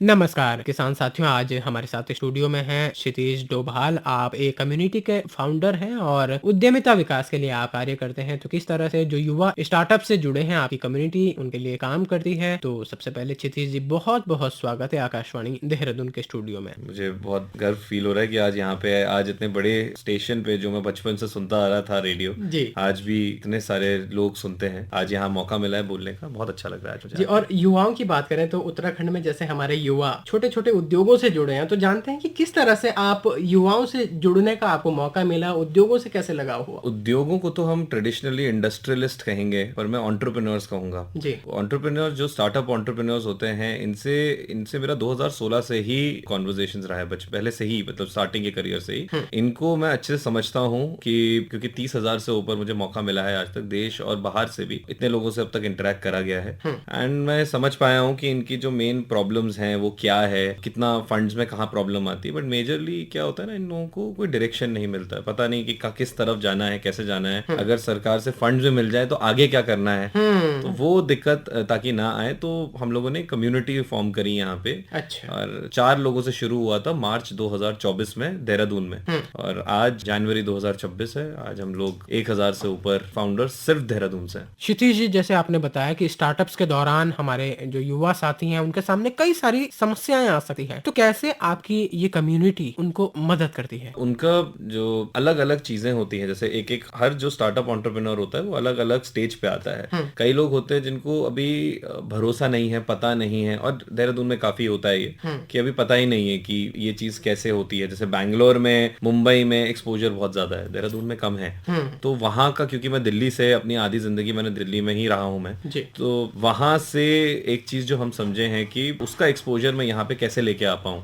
नमस्कार किसान साथियों, आज हमारे साथ स्टूडियो में हैं क्षितिज डोभाल। आप एक कम्युनिटी के फाउंडर हैं और उद्यमिता विकास के लिए आप कार्य करते हैं। तो किस तरह से जो युवा स्टार्टअप से जुड़े हैं, आपकी कम्युनिटी उनके लिए काम करती है। तो सबसे पहले क्षितिज जी, बहुत बहुत स्वागत है आकाशवाणी देहरादून के स्टूडियो में। मुझे बहुत गर्व फील हो रहा है कि आज यहाँ पे आज इतने बड़े स्टेशन पे जो मैं बचपन से सुनता आ रहा था रेडियो, जी आज भी इतने सारे लोग सुनते हैं। आज यहाँ मौका मिला है बोलने का, बहुत अच्छा लग रहा है मुझे जी। आके। और युवाओं की बात करें तो उत्तराखंड में जैसे हमारे युवा छोटे छोटे उद्योगों से जुड़े हैं, तो जानते हैं कि किस तरह से आप युवाओं से जुड़ने का आपको मौका मिला, उद्योगों से कैसे लगाव हुआ। उद्योगों को तो हम ट्रेडिशनली इंडस्ट्रियलिस्ट कहेंगे, पर मैं एंटरप्रेन्योर्स कहूंगा। जी। एंटरप्रेन्योर जो स्टार्टअप एंटरप्रेन्योर्स होते हैं, इनसे इनसे मेरा 2016 से ही कॉन्वर्जेशंस रहा है, पहले से ही, मतलब स्टार्टिंग के करियर से ही इनको मैं अच्छे से समझता हूँ कि क्योंकि 30,000 से ऊपर मुझे मौका मिला है आज तक, देश और बाहर से भी इतने लोगों से अब तक इंटरेक्ट करा गया है। एंड मैं समझ पाया हूँ कि इनकी जो मेन प्रॉब्लम्स हैं वो क्या है, कितना फंड्स में कहाँ प्रॉब्लम आती है। बट मेजरली क्या होता है ना, इन लोगों को कोई डायरेक्शन नहीं मिलता है, पता नहीं कि किस तरफ जाना है, कैसे जाना है। अगर सरकार से फंड्स भी मिल जाए तो आगे क्या करना है, तो वो दिक्कत ताकि ना आए, तो हम लोगों ने कम्युनिटी फॉर्म करी यहाँ पे। अच्छा। और 4 लोगों से शुरू हुआ था मार्च 2024 में देहरादून में, और आज जनवरी 2026 है। आज हम लोग 1,000 से ऊपर फाउंडर्स सिर्फ देहरादून से हैं। क्षितिज जी, जैसे आपने बताया कि स्टार्टअप्स के दौरान हमारे जो युवा साथी हैं उनके सामने कई सारी समस्याएं आ सकती हैं, तो कैसे आपकी ये कम्युनिटी उनको मदद करती है। उनका जो अलग अलग चीजें होती हैं, जैसे एक एक हर जो स्टार्टअप एंटरप्रेन्योर होता है वो अलग अलग स्टेज पे आता है। कई लोग होते हैं जिनको अभी भरोसा नहीं है, पता नहीं है, और देहरादून में काफी होता है ये कि अभी पता ही नहीं है कि ये चीज कैसे होती है। जैसे बैंगलोर में, मुंबई में एक्सपोजर बहुत ज्यादा है, देहरादून में कम है। तो वहां का, क्योंकि मैं दिल्ली से, अपनी आधी जिंदगी मैंने दिल्ली में ही रहा हूं मैं, जी। तो वहां से एक चीज जो हम समझे हैं कि उसका एक्सपोजर मैं यहाँ पे कैसे लेके आ पाऊँ,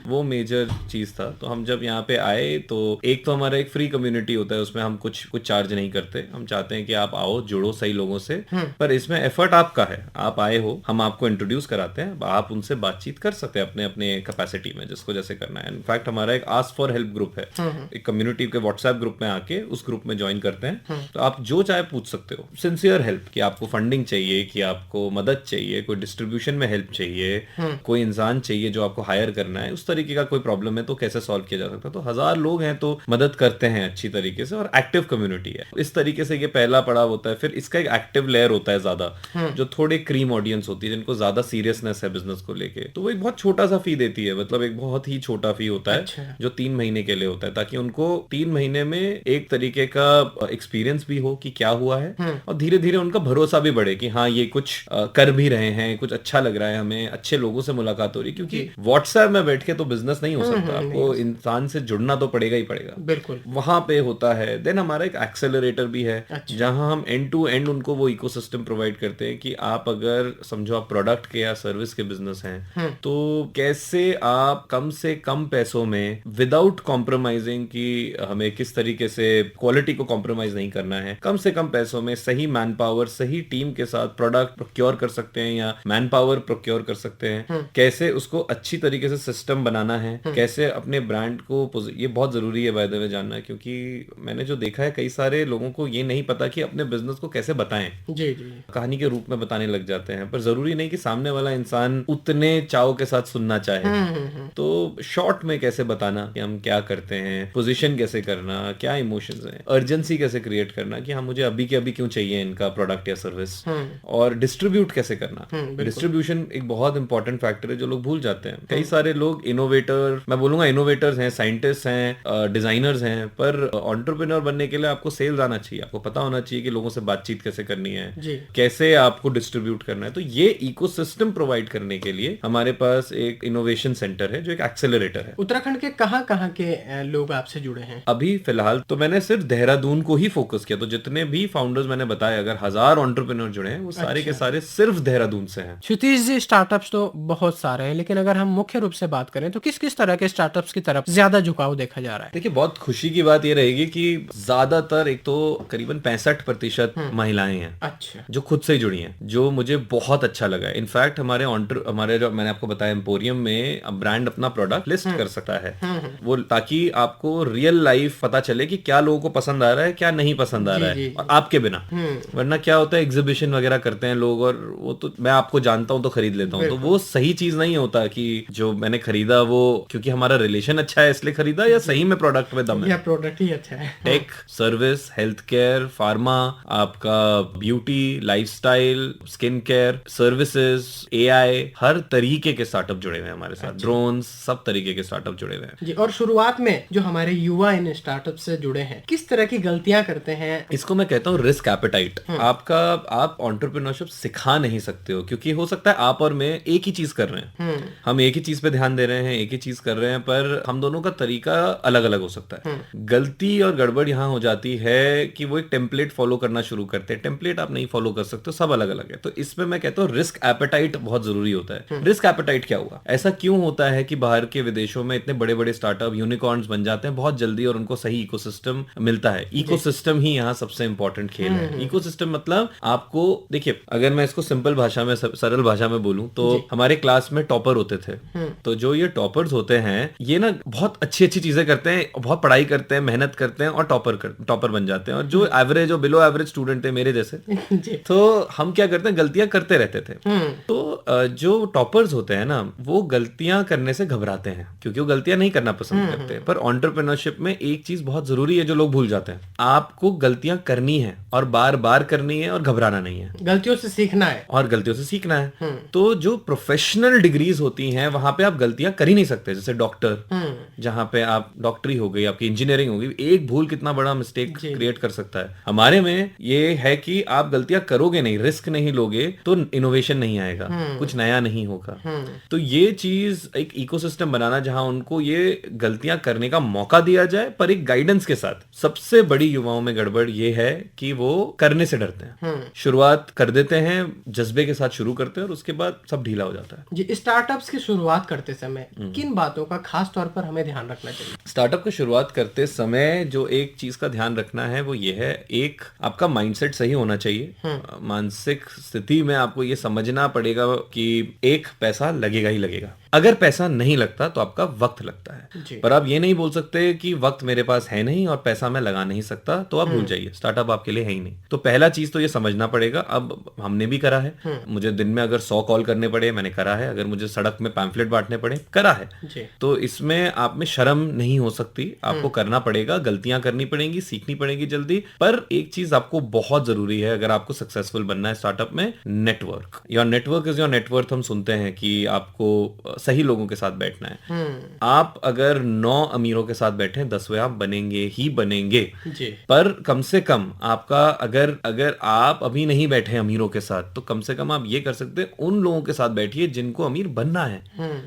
वो मेजर चीज था। तो हम जब यहाँ पे आए तो एक तो हमारा एक फ्री कम्युनिटी होता है, उसमें हम कुछ चार्ज नहीं करते। हम चाहते हैं कि आप आओ, जुड़ो सही लोगों से, पर इसमें एफर्ट आपका है। आप आए हो, हम आपको इंट्रोड्यूस कराते हैं, आप उनसे बातचीत कर सकते हैं अपने अपने कैपेसिटी में, जिसको जैसे करना है। इनफैक्ट हमारा एक आस्क फॉर हेल्प ग्रुप है, एक कम्युनिटी के व्हाट्सएप ग्रुप में आके उस ग्रुप में ज्वाइन करते हैं। तो आप जो चाहे पूछ सकते हो, सिंसियर हेल्प, कि आपको फंडिंग चाहिए, कि आपको मदद चाहिए, कोई डिस्ट्रीब्यूशन में हेल्प चाहिए, कोई इंसान चाहिए जो आपको हायर करना है, उस तरीके का कोई प्रॉब्लम है तो कैसे सॉल्व किया जा सकता है। तो 1,000 लोग हैं तो मदद करते हैं अच्छी तरीके से, और एक्टिव कम्युनिटी है। इस तरीके से ये पहला पड़ाव होता है। फिर इसका एक एक्टिव लेयर होता है ज्यादा, जो थोड़े क्रीम ऑडियंस होती है, जिनको ज्यादा सीरियसनेस है बिजनेस को लेके, तो वो एक बहुत छोटा सा फी देती है, मतलब एक बहुत ही छोटा फी होता है। अच्छा। जो 3 महीने के लिए होता है, ताकि उनको 3 महीने में एक तरीके का एक्सपीरियंस भी हो कि क्या हुआ है, और धीरे धीरे उनका भरोसा भी बढ़े कि हाँ ये कुछ कर भी रहे हैं, कुछ अच्छा लग रहा है, हमें अच्छे लोगों से मुलाकात हो रही है। क्योंकि व्हाट्सएप में बैठ के तो बिजनेस नहीं हो सकता, आपको इंसान से जुड़ना तो पड़ेगा ही पड़ेगा। बिल्कुल। वहां पे होता है। देन हमारा एक एक्सेलरेटर भी है, अच्छा। जहां हम एंड टू एंड उनको वो इकोसिस्टम प्रोवाइड करते हैं कि आप अगर समझो आप प्रोडक्ट के या सर्विस के बिजनेस हैं, तो कैसे आप कम से कम पैसों में, विदाउट कॉम्प्रोमाइजिंग, कि हमें किस तरीके से क्वालिटी को कॉम्प्रोमाइज नहीं करना है, कम से कम पैसों में सही मैन पावर, सही टीम के साथ प्रोडक्ट प्रोक्योर कर सकते हैं या मैन पावर प्रोक्योर कर सकते हैं, कैसे उसको अच्छी तरीके से सिस्टम बनाना है, कैसे अपने ब्रांड को, ये बहुत जरूरी है बाय द वे जानना, क्योंकि मैंने जो देखा है कई सारे लोगों को ये नहीं पता कि अपने बिजनेस को कैसे बताएं। जी जी। कहानी के रूप में बताने लग जाते हैं, पर जरूरी नहीं कि सामने वाला इंसान उतने चाव के साथ सुनना चाहे। तो शॉर्ट में कैसे बताना कि हम क्या करते हैं, पोजीशन कैसे करना, क्या इमोशंस हैं, अर्जेंसी कैसे क्रिएट करना कि हाँ मुझे अभी के अभी क्यों चाहिए इनका प्रोडक्ट या सर्विस, और डिस्ट्रीब्यूट कैसे करना। डिस्ट्रीब्यूशन एक बहुत इंपॉर्टेंट फैक्टर है जो लोग भूल जाते हैं। कई सारे लोग इनोवेटर, मैं बोलूंगा इनोवेटर्स हैं, साइंटिस्ट हैं, डिजाइनर्स हैं, पर एंटरप्रेन्योर बनने के लिए आपको सेल्स आना चाहिए, आपको पता होना चाहिए कि लोगों से बातचीत कैसे करनी है, कैसे आपको डिस्ट्रीब्यूट करना है। तो ये इकोसिस्टम प्रोवाइड करने के लिए हमारे पास एक इनोवेशन सेंटर है, जो एक एक्सेलरेटर है। उत्तराखंड के कहाँ के लोग आपसे जुड़े हैं? अभी फिलहाल तो मैंने सिर्फ देहरादून को ही फोकस किया, तो जितने भी फाउंडर्स मैंने बताए, अगर 1,000 एंटरप्रेन्योर जुड़े हैं, वो सारे के सारे सिर्फ देहरादून से हैं। क्षितिज जी, स्टार्टअप्स तो बहुत सारे हैं, लेकिन अगर हम मुख्य रूप से बात करें तो किस किस तरह के स्टार्टअप्स की तरफ ज्यादा झुकाव देखा जा रहा है? देखिए, बहुत खुशी की बात ये रहेगी कि ज्यादातर, एक तो करीबन 65% महिलाएं हैं। अच्छा। जो खुद से ही जुड़ी हैं, जो मुझे बहुत अच्छा लगा है। इनफैक्ट हमारे जो मैंने आपको बताया एम्पोरियम में ब्रांड अपना प्रोडक्ट लिस्ट कर सकता है, वो, ताकि आपको रियल लाइफ पता चले कि क्या लोगों को पसंद आ रहा है, क्या नहीं पसंद आ रहा है, और आपके बिना। वरना क्या होता है, एग्जीबिशन वगैरह करते हैं लोग, और वो तो मैं आपको जानता हूँ तो खरीद लेता हूँ, तो वो सही चीज नहीं होता कि जो मैंने खरीदा वो क्योंकि हमारा रिलेशन अच्छा है इसलिए खरीदा, या सही में प्रोडक्ट में दम है। या प्रोडक्ट ही अच्छा है। Tech, service, health care, pharma, आपका beauty, lifestyle, skin care, services, AI, हर तरीके के स्टार्टअप जुड़े हुए हैं हमारे साथ। ड्रोन्स, सब तरीके के स्टार्टअप जुड़े हुए हैं जी। और शुरुआत में जो हमारे युवा इन स्टार्टअप से जुड़े हैं किस तरह की गलतियां करते हैं? इसको मैं कहता हूँ रिस्क एपेटाइट। आपका आप एंटरप्रेन्योरशिप सिखा नहीं सकते हो, क्योंकि हो सकता है आप और मैं एक ही चीज कर रहे हैं, हम एक ही चीज पे ध्यान दे रहे हैं, एक ही चीज कर रहे हैं, पर हम दोनों का तरीका अलग अलग हो सकता है। गलती और गड़बड़ यहाँ हो जाती है कि वो एक टेम्पलेट फॉलो करना शुरू करते हैं। टेम्पलेट आप नहीं फॉलो कर सकते, सब अलग अलग है। तो इसमें मैं कहता हूँ रिस्क एपेटाइट बहुत जरूरी होता है। रिस्क एपेटाइट क्या हुआ, ऐसा क्यों होता है कि बाहर के विदेशों में इतने बड़े बड़े स्टार्टअप यूनिकॉर्न्स बन जाते हैं बहुत जल्दी और उनको सही इकोसिस्टम मिलता है? इकोसिस्टम ही यहाँ सबसे इंपॉर्टेंट खेल है। इकोसिस्टम मतलब आपको देखिए, अगर मैं इसको सिंपल भाषा में, सरल भाषा में बोलूं तो हमारे क्लास में टॉपर होते थे। तो जो ये टॉपर्स होते हैं ये ना बहुत अच्छी अच्छी चीजें करते हैं, बहुत पढ़ाई करते हैं, मेहनत करते हैं और टॉपर बन जाते हैं। और जो एवरेज और बिलो एवरेज स्टूडेंट थे मेरे जैसे तो हम क्या करते हैं, गलतियां करते रहते थे। तो जो टॉपर्स होते हैं ना वो गलतियां करने से घबराते हैं क्योंकि वो गलतियां नहीं करना पसंद करते हैं। पर एंटरप्रेन्योरशिप में एक चीज बहुत जरूरी है जो लोग भूल जाते हैं, आपको गलतियां करनी है और बार बार करनी है और घबराना नहीं है। गलतियों से सीखना है और गलतियों से सीखना है। तो जो प्रोफेशनल डिग्रीज होती हैं वहां पे आप गलतियां कर ही नहीं सकते। जैसे डॉक्टर, जहां पे आप डॉक्टरी हो गई, आपकी इंजीनियरिंग हो गई, एक भूल कितना बड़ा मिस्टेक क्रिएट कर सकता है। हमारे में ये है कि आप गलतियां करोगे नहीं, रिस्क नहीं लोगे तो इनोवेशन नहीं आएगा, कुछ नया नहीं होगा। तो ये चीज एक इकोसिस्टम बनाना जहां उनको ये गलतियां करने का मौका दिया जाए पर एक गाइडेंस के साथ। सबसे बड़ी युवाओं में गड़बड़ ये है कि वो करने से डरते हैं। शुरुआत कर देते हैं, जज्बे के साथ शुरू करते हैं और उसके बाद सब ढीला हो जाता है। जी। स्टार्टअप्स की शुरुआत करते समय किन बातों का खास तौर पर हमें ध्यान रखना चाहिए? स्टार्टअप की शुरुआत करते समय जो एक चीज का ध्यान रखना है वो ये है, एक आपका माइंडसेट सही होना चाहिए। मानसिक स्थिति में आपको ये समझना पड़ेगा कि एक पैसा लगेगा ही लगेगा। अगर पैसा नहीं लगता तो आपका वक्त लगता है, पर आप ये नहीं बोल सकते कि वक्त मेरे पास है नहीं और पैसा मैं लगा नहीं सकता, तो आप भूल जाइए, स्टार्टअप आपके लिए है ही नहीं। तो पहला चीज तो ये समझना पड़ेगा। अब हमने भी करा है, मुझे दिन में अगर 100 कॉल करने पड़े मैंने करा है, अगर मुझे सड़क में पैम्फलेट बांटने पड़े करा है। तो इसमें आप में शर्म नहीं हो सकती, आपको करना पड़ेगा, गलतियां करनी पड़ेंगी, सीखनी पड़ेगी जल्दी। पर एक चीज आपको बहुत जरूरी है अगर आपको सक्सेसफुल बनना है स्टार्टअप में, network. Your network is your net worth. हम सुनते हैं कि आपको सही लोगों के साथ बैठना है। आप अगर 9 अमीरों के साथ बैठे, 10वें आप बनेंगे ही बनेंगे। पर कम से कम आपका अगर आप अभी नहीं बैठे अमीरों के साथ तो कम से कम आप ये कर सकते हैं, उन लोगों के साथ बैठिए जिनको अमीर बनना है।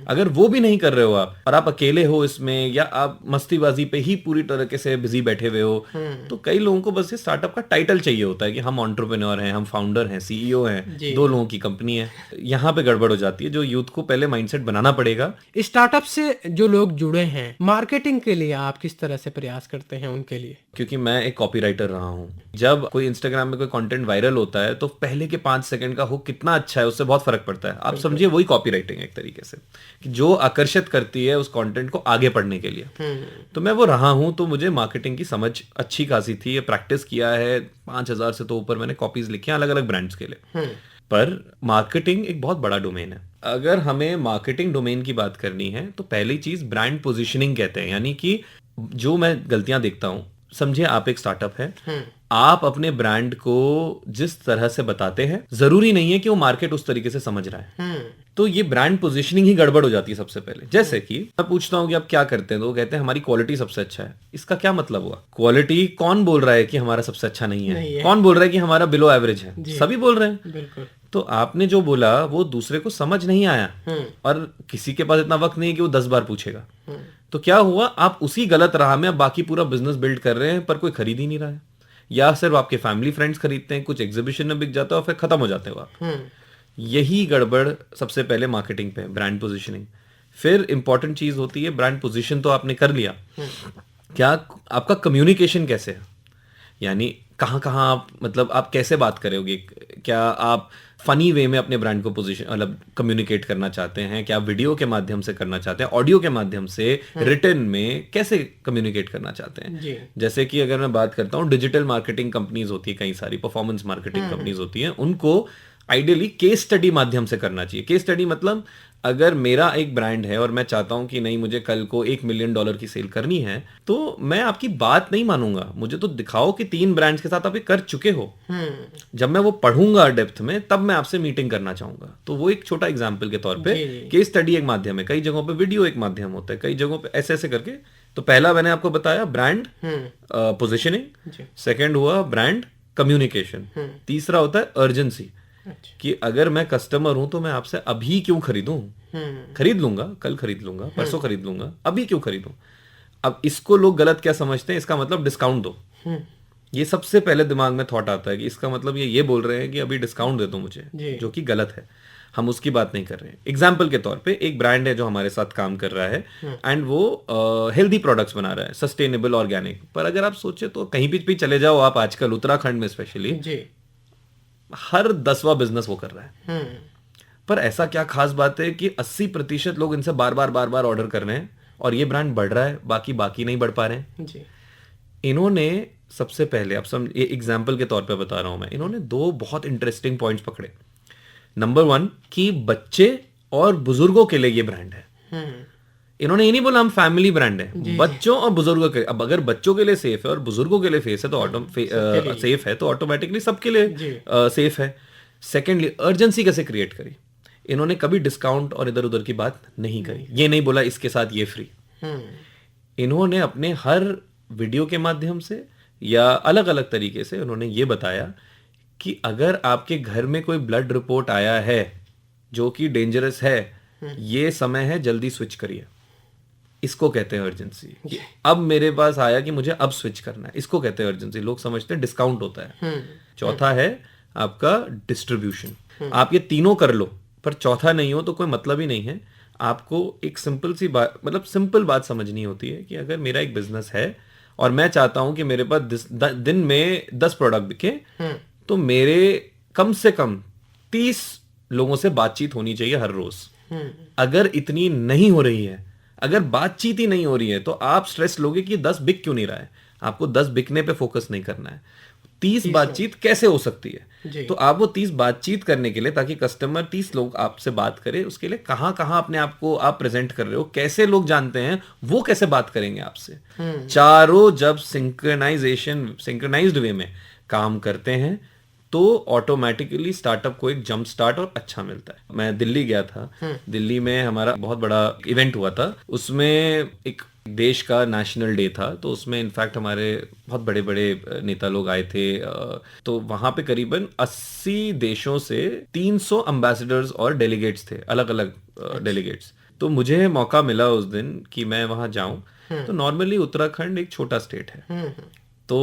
अगर वो भी नहीं कर रहे हो आप और आप अकेले हो इसमें, या आप मस्तीबाजी पे ही पूरी तरीके से बिजी बैठे हुए हो, तो कई लोगों को बस ये स्टार्टअप का टाइटल चाहिए होता है कि हम एंटरप्रेन्योर हैं, हम फाउंडर हैं, सीईओ हैं, 2 लोगों की कंपनी है। यहाँ पे गड़बड़ हो जाती है। जो यूथ को पहले माइंडसेट बनाना पड़ेगा। स्टार्टअप से जो लोग जुड़े हैं, मार्केटिंग के लिए आप किस तरह से प्रयास करते हैं उनके लिए? क्योंकि मैं एक कॉपीराइटर रहा हूँ, जब कोई इंस्टाग्राम में कोई कंटेंट वायरल होता है तो पहले के 5 सेकंड का हुक कितना अच्छा है उससे बहुत फर्क पड़ता है। आप समझिए वही कॉपीराइटिंग है एक तरीके से, कि जो आकर्षित करती है उस कंटेंट को आगे पढ़ने के लिए। तो मैं वो रहा हूँ, तो मुझे मार्केटिंग की समझ अच्छी खासी थी, ये प्रैक्टिस किया है। 5000 से तो ऊपर मैंने कॉपीज लिखी हैं अलग अलग ब्रांड्स के लिए। पर मार्केटिंग एक बहुत बड़ा डोमेन है। अगर हमें मार्केटिंग डोमेन की बात करनी है तो पहली चीज ब्रांड पोजीशनिंग कहते हैं। यानी कि जो मैं गलतियां देखता हूं, समझिए आप एक स्टार्टअप है, आप अपने ब्रांड को जिस तरह से बताते हैं जरूरी नहीं है कि वो मार्केट उस तरीके से समझ रहा है। तो ये ब्रांड पोजीशनिंग ही गड़बड़ हो जाती है सबसे पहले। जैसे कि मैं पूछता हूं कि आप क्या करते हैं, तो वो कहते हैं हमारी क्वालिटी सबसे अच्छा है। इसका क्या मतलब हुआ? क्वालिटी कौन बोल रहा है कि हमारा सबसे अच्छा नहीं है? कौन बोल रहा है कि हमारा बिलो एवरेज है? सभी बोल रहे हैं। बिल्कुल। तो आपने जो बोला वो दूसरे को समझ नहीं आया और किसी के पास इतना वक्त नहीं है कि वो 10 बार पूछेगा। तो क्या हुआ, आप उसी गलत राह में अब बाकी पूरा बिजनेस बिल्ड कर रहे हैं पर कोई खरीद ही नहीं रहा है, या सिर्फ आपके फैमिली फ्रेंड्स खरीदते हैं, कुछ एग्जीबिशन में बिक जाता है और फिर खत्म हो जाते हो आप। यही गड़बड़ सबसे पहले मार्केटिंग पे, ब्रांड पोजीशनिंग। फिर इंपॉर्टेंट चीज होती है ब्रांड पोजीशन तो आपने कर लिया, क्या आपका कम्युनिकेशन कैसे है? यानी कहाँ कहाँ आप, मतलब आप कैसे बात करोगे? क्या आप फनी वे में अपने ब्रांड को पोजीशन मतलब कम्युनिकेट करना चाहते हैं? क्या आप वीडियो के माध्यम से करना चाहते हैं, ऑडियो के माध्यम से, रिटन में कैसे कम्युनिकेट करना चाहते हैं? जैसे कि अगर मैं बात करता हूँ, डिजिटल मार्केटिंग कंपनीज होती है कई सारी, परफॉर्मेंस मार्केटिंग कंपनीज होती हैं, उनको आइडियली केस स्टडी माध्यम से करना चाहिए। केस स्टडी मतलब अगर मेरा एक ब्रांड है और मैं चाहता हूं कि नहीं मुझे कल को $1 मिलियन की सेल करनी है, तो मैं आपकी बात नहीं मानूंगा, मुझे तो दिखाओ कि 3 ब्रांड्स के साथ आप ये कर चुके हो। जब मैं वो पढ़ूंगा डेप्थ में, तब मैं आपसे मीटिंग करना चाहूंगा। तो वो एक छोटा एग्जाम्पल के तौर पे केस स्टडी एक माध्यम है, कई जगहों पे वीडियो एक माध्यम होता है, कई जगहों पे ऐसे ऐसे करके। तो पहला मैंने आपको बताया ब्रांड पोजिशनिंग, सेकेंड हुआ ब्रांड कम्युनिकेशन, तीसरा होता है अर्जेंसी, कि अगर मैं कस्टमर हूं तो मैं आपसे अभी क्यों खरीदूं, खरीद लूंगा, कल खरीद लूंगा, परसों खरीद लूंगा, अभी क्यों खरीदूं। अब इसको लोग गलत क्या समझते हैं, इसका मतलब डिस्काउंट दो। ये सबसे पहले दिमाग में थॉट आता है कि इसका मतलब ये बोल रहे हैं कि अभी डिस्काउंट दे दो मुझे, जो कि गलत है। हम उसकी बात नहीं कर रहे हैं। एग्जाम्पल के तौर पे एक ब्रांड है जो हमारे साथ काम कर रहा है एंड वो हेल्दी प्रोडक्ट्स बना रहा है, सस्टेनेबल, ऑर्गेनिक। पर अगर आप सोचे तो कहीं भी चले जाओ आप, आजकल उत्तराखंड में स्पेशली हर 10वां बिजनेस वो कर रहा है। पर ऐसा क्या खास बात है कि 80% लोग इनसे बार बार ऑर्डर कर रहे हैं और ये ब्रांड बढ़ रहा है, बाकी नहीं बढ़ पा रहे हैं जी। इन्होंने सबसे पहले, अब ये एग्जाम्पल के तौर पे बता रहा हूं मैं, इन्होंने 2 बहुत इंटरेस्टिंग पॉइंट्स पकड़े। नंबर 1 कि बच्चे और बुजुर्गों के लिए ये ब्रांड है। इन्होंने ये नहीं बोला हम फैमिली ब्रांड है, बच्चों और बुजुर्गों के। अब अगर बच्चों के लिए सेफ है और बुजुर्गों के लिए फेस है तो सेफ है, तो ऑटोमेटिकली सबके लिए सेफ है। सेकेंडली अर्जेंसी कैसे क्रिएट करी, इन्होंने कभी डिस्काउंट और इधर उधर की बात नहीं करी। ये नहीं बोला इसके साथ ये फ्री। इन्होंने अपने हर वीडियो के माध्यम से या अलग अलग तरीके से उन्होंने ये बताया कि अगर आपके घर में कोई ब्लड रिपोर्ट आया है जो कि डेंजरस है, ये समय है जल्दी स्विच करिए। इसको कहते हैं अर्जेंसी। अब मेरे पास आया कि मुझे अब स्विच करना है, इसको कहते हैं अर्जेंसी। लोग समझते हैं डिस्काउंट होता है। चौथा है आपका डिस्ट्रीब्यूशन। आप ये तीनों कर लो पर चौथा नहीं हो तो कोई मतलब ही नहीं है। आपको एक सिंपल सी बात, मतलब सिंपल बात समझनी होती है कि अगर मेरा एक बिजनेस है और मैं चाहता हूं कि मेरे पास दिन में 10 प्रोडक्ट बिके, तो मेरे कम से कम 30 लोगों से बातचीत होनी चाहिए हर रोज। अगर इतनी नहीं हो रही है, अगर बातचीत ही नहीं हो रही है, तो आप स्ट्रेस लोगे कि 10 बिक क्यों नहीं रहा है। आपको 10 बिकने पे फोकस नहीं करना है, 30 बातचीत कैसे हो सकती है। तो आप वो 30 बातचीत करने के लिए, ताकि कस्टमर 30 लोग आपसे बात करे, उसके लिए कहां कहां अपने आप को आप प्रेजेंट कर रहे हो, कैसे लोग जानते हैं, वो कैसे बात करेंगे आपसे। चारों जब सिंक्रोनाइज्ड वे में काम करते हैं तो ऑटोमेटिकली स्टार्टअप को एक जंप स्टार्ट और अच्छा मिलता है। मैं दिल्ली गया था, दिल्ली में हमारा बहुत बड़ा इवेंट हुआ था। उसमें एक देश का नेशनल डे था, तो उसमें इनफैक्ट हमारे बहुत बड़े बड़े नेता लोग आए थे। तो वहां पे करीबन 80 देशों से 300 एम्बेसडर्स और डेलीगेट्स थे, अलग अलग डेलीगेट्स। तो मुझे मौका मिला उस दिन कि मैं वहां जाऊं। तो नॉर्मली उत्तराखंड एक छोटा स्टेट है, तो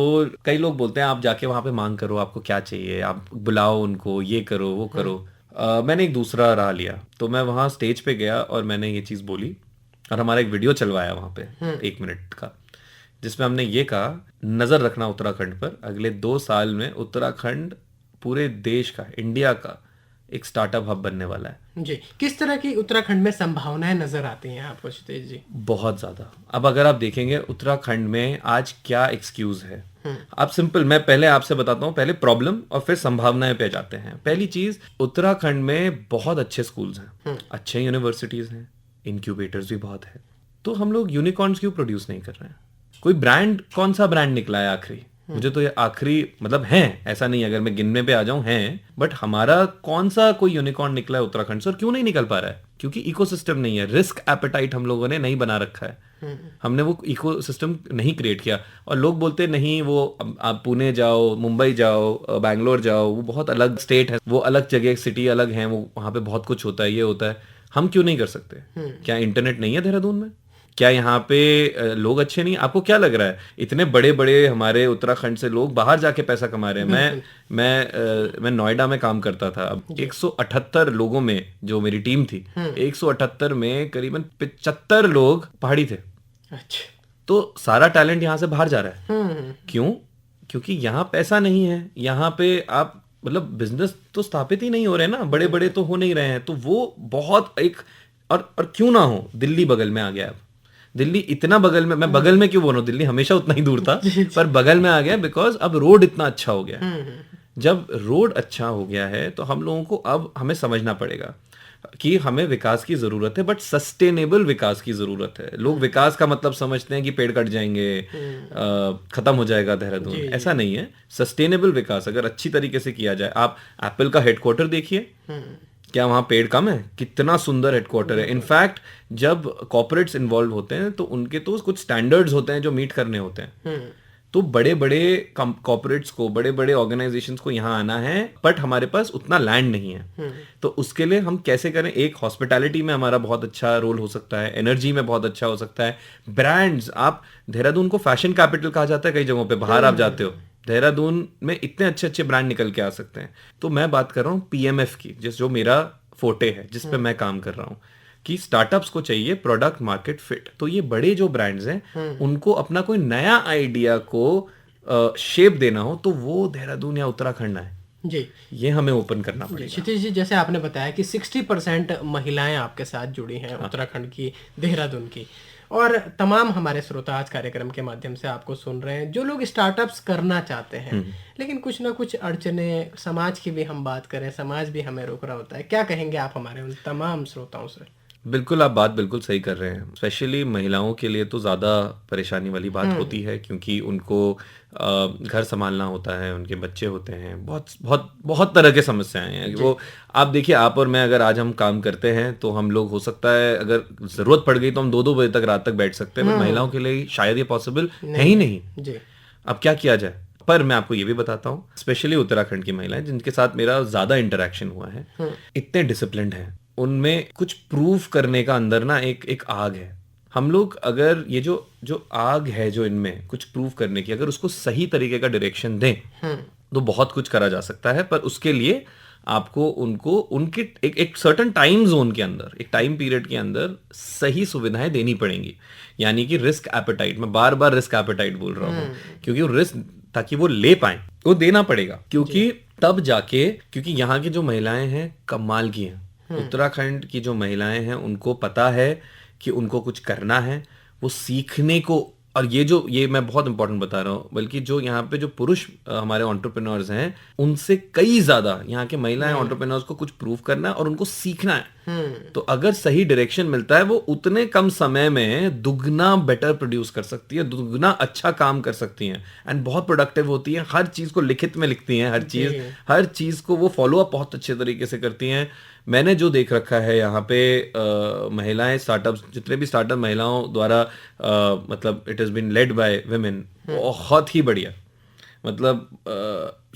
कई लोग बोलते हैं आप जाके वहां पे मांग करो, आपको क्या चाहिए, आप बुलाओ उनको, ये करो वो करो। मैंने एक दूसरा राह लिया। तो मैं वहां स्टेज पे गया और मैंने ये चीज बोली और हमारा एक वीडियो चलवाया वहां पे 1 मिनट का, जिसमें हमने ये कहा नजर रखना उत्तराखंड पर। अगले 2 साल में उत्तराखंड पूरे देश का, इंडिया का एक स्टार्टअप हब बनने वाला है जी। किस तरह की उत्तराखंड में संभावनाएं नजर आती हैं आपको क्षितिज जी? बहुत ज्यादा। अब अगर आप देखेंगे उत्तराखंड में आज क्या एक्सक्यूज है, आप सिंपल, मैं पहले आपसे बताता हूँ, पहले प्रॉब्लम और फिर संभावनाएं पे जाते हैं। पहली चीज, उत्तराखंड में बहुत अच्छे स्कूल्स हैं, अच्छे यूनिवर्सिटीज हैं, इनक्यूबेटर्स भी बहुत है। तो हम लोग यूनिकॉर्न्स क्यों प्रोड्यूस नहीं कर रहे हैं? कोई ब्रांड, कौन सा ब्रांड निकला है आखिरी? मुझे तो ये आखिरी, मतलब है, ऐसा नहीं अगर मैं गिनने पे आ जाऊं हैं, बट हमारा कौन सा कोई यूनिकॉर्न निकला है उत्तराखंड से? और क्यों नहीं निकल पा रहा है? क्योंकि इकोसिस्टम नहीं है, रिस्क एपेटाइट हम लोगों ने नहीं बना रखा है। हमने वो इकोसिस्टम नहीं क्रिएट किया। और लोग बोलते नहीं, वो आप पुणे जाओ, मुंबई जाओ, बैंगलोर जाओ, वो बहुत अलग स्टेट है, वो अलग जगह, सिटी अलग है, वो वहां पे बहुत कुछ होता है, ये होता है। हम क्यों नहीं कर सकते? क्या इंटरनेट नहीं है देहरादून में? क्या यहाँ पे लोग अच्छे नहीं? आपको क्या लग रहा है इतने बड़े बड़े हमारे उत्तराखंड से लोग बाहर जाके पैसा कमा रहे हैं? मैं नोएडा में काम करता था। अब 178 लोगों में जो मेरी टीम थी, 178 में करीबन 75 लोग पहाड़ी थे। अच्छा। तो सारा टैलेंट यहाँ से बाहर जा रहा है। क्यों? क्योंकि यहाँ पैसा नहीं है। यहाँ पे आप, मतलब बिजनेस तो स्थापित ही नहीं हो रहे ना, बड़े बड़े तो हो नहीं रहे हैं। तो वो बहुत एक, और क्यों ना हो, दिल्ली बगल में आ गया। अब दिल्ली इतना बगल में, मैं बगल में क्यों बोल रहा हूँ, दिल्ली हमेशा उतना ही दूर था, पर बगल में आ गया बिकॉज अब रोड इतना अच्छा हो गया। जब रोड अच्छा हो गया है तो हम लोगों को अब हमें समझना पड़ेगा कि हमें विकास की जरूरत है, बट सस्टेनेबल विकास की जरूरत है। लोग विकास का मतलब समझते हैं कि पेड़ कट जाएंगे, खत्म हो जाएगा देहरादून। ऐसा नहीं है। सस्टेनेबल विकास अगर अच्छी तरीके से किया जाए, आप एप्पल का हेडक्वार्टर देखिए, क्या वहां पेड़ कम है? कितना सुंदर हेडक्वार्टर है। इनफैक्ट जब कॉर्पोरेट्स इन्वॉल्व होते हैं तो उनके तो कुछ स्टैंडर्ड्स होते हैं जो मीट करने होते हैं। तो बड़े बड़े कॉर्पोरेट्स को, बड़े बड़े ऑर्गेनाइजेशंस को यहाँ आना है, बट हमारे पास उतना लैंड नहीं है। तो उसके लिए हम कैसे करें? एक हॉस्पिटैलिटी में हमारा बहुत अच्छा रोल हो सकता है, एनर्जी में बहुत अच्छा हो सकता है, ब्रांड्स। आप देहरादून को फैशन कैपिटल कहा जाता है कई जगहों पे, बाहर आप जाते हो, देहरादून में इतने अच्छे अच्छे ब्रांड निकल के आ सकते हैं। तो मैं बात कर रहा हूँ पीएमएफ की, जो मेरा फोटे है, जिस पे मैं काम कर रहा हूँ, कि स्टार्टअप्स को चाहिए प्रोडक्ट मार्केट फिट। तो ये बड़े जो ब्रांड्स हैं उनको अपना कोई नया आइडिया को शेप देना हो तो वो देहरादून या उत्तराखंड है जी, ये हमें ओपन करना पड़ेगा। क्षितिज जी, जैसे आपने बताया कि 60% महिलाएं आपके साथ जुड़ी हैं, उत्तराखंड की, देहरादून की, और तमाम हमारे श्रोता आज कार्यक्रम के माध्यम से आपको सुन रहे हैं, जो लोग स्टार्टअप्स करना चाहते हैं लेकिन कुछ ना कुछ अड़चने, समाज की भी हम बात करें, समाज भी हमें रोक रहा होता है। क्या कहेंगे आप हमारे उन तमाम श्रोताओं से? बिल्कुल, आप बात बिल्कुल सही कर रहे हैं। स्पेशली महिलाओं के लिए तो ज़्यादा परेशानी वाली बात होती है, क्योंकि उनको घर संभालना होता है, उनके बच्चे होते हैं, बहुत बहुत बहुत तरह के समस्याएं हैं वो। आप देखिए, आप और मैं अगर आज हम काम करते हैं तो हम लोग, हो सकता है अगर ज़रूरत पड़ गई तो हम 2-2 बजे तक, रात तक बैठ सकते हैं, बट महिलाओं के लिए शायद ये पॉसिबल है ही नहीं जी। अब क्या किया जाए? पर मैं आपको ये भी बताता हूँ, स्पेशली उत्तराखंड की महिलाएं जिनके साथ मेरा ज़्यादा इंटरेक्शन हुआ है, इतने डिसिप्लिन्ड हैं, उनमें कुछ प्रूव करने का अंदर ना एक आग है। हम लोग अगर ये जो आग है जो इनमें कुछ प्रूव करने की, अगर उसको सही तरीके का डायरेक्शन दें तो बहुत कुछ करा जा सकता है। पर उसके लिए आपको उनको उनके एक सर्टेन टाइम जोन के अंदर, एक टाइम पीरियड के अंदर सही सुविधाएं देनी पड़ेंगी। यानी कि रिस्क एपेटाइट, मैं बार बार रिस्क एपेटाइट बोल रहा हूँ, क्योंकि वो रिस्क, ताकि वो ले पाए, वो देना पड़ेगा। क्योंकि तब जाके, क्योंकि यहाँ की जो महिलाएं हैं कमाल की हैं, उत्तराखंड की जो महिलाएं हैं उनको पता है कि उनको कुछ करना है, वो सीखने को। और ये मैं बहुत इंपॉर्टेंट बता रहा हूँ, बल्कि जो यहाँ पे जो पुरुष हमारे एंटरप्रेन्योर्स हैं, उनसे कई ज्यादा यहाँ के महिलाएं एंटरप्रेन्योर्स को कुछ प्रूव करना है और उनको सीखना है। तो अगर सही डायरेक्शन मिलता है, वो उतने कम समय में दुगना बेटर प्रोड्यूस कर सकती है, दुगना अच्छा काम कर सकती हैं, एंड बहुत प्रोडक्टिव होती हैं। हर चीज को लिखित में लिखती हैं, हर चीज को वो फॉलो अप बहुत अच्छे तरीके से करती हैं। मैंने जो देख रखा है यहाँ पे महिलाएं, स्टार्टअप्स, जितने भी स्टार्टअप महिलाओं द्वारा मतलब it has been led by women, बहुत ही बढ़िया, मतलब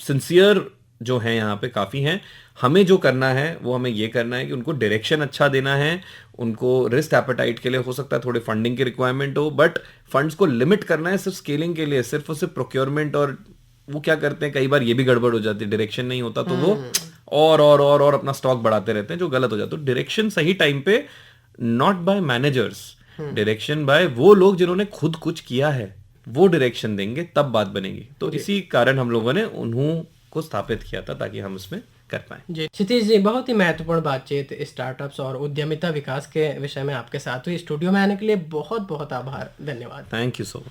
सिंसियर जो है यहाँ पे काफी हैं। हमें जो करना है वो हमें ये करना है कि उनको डायरेक्शन अच्छा देना है, उनको रिस्क एपेटाइट के लिए हो सकता है थोड़े फंडिंग की रिक्वायरमेंट हो, बट फंड्स को लिमिट करना है सिर्फ स्केलिंग के लिए, सिर्फ और सिर्फ प्रोक्योरमेंट। और वो क्या करते हैं, कई बार ये भी गड़बड़ हो जाती है, डायरेक्शन नहीं होता तो वो और अपना स्टॉक बढ़ाते रहते हैं, जो गलत हो जाता है। तो डायरेक्शन सही टाइम पे, not by managers, direction by वो लोग जिन्होंने खुद कुछ किया है, वो डायरेक्शन देंगे, तब बात बनेगी। तो इसी कारण हम लोगों ने उन्हों को स्थापित किया था, ताकि हम इसमें कर पाए। जी क्षितिज जी, बहुत ही महत्वपूर्ण बातचीत स्टार्टअप्स और उद्यमिता विकास के विषय में आपके साथ हुई। स्टूडियो में आने के लिए बहुत बहुत आभार, धन्यवाद। Thank you so much.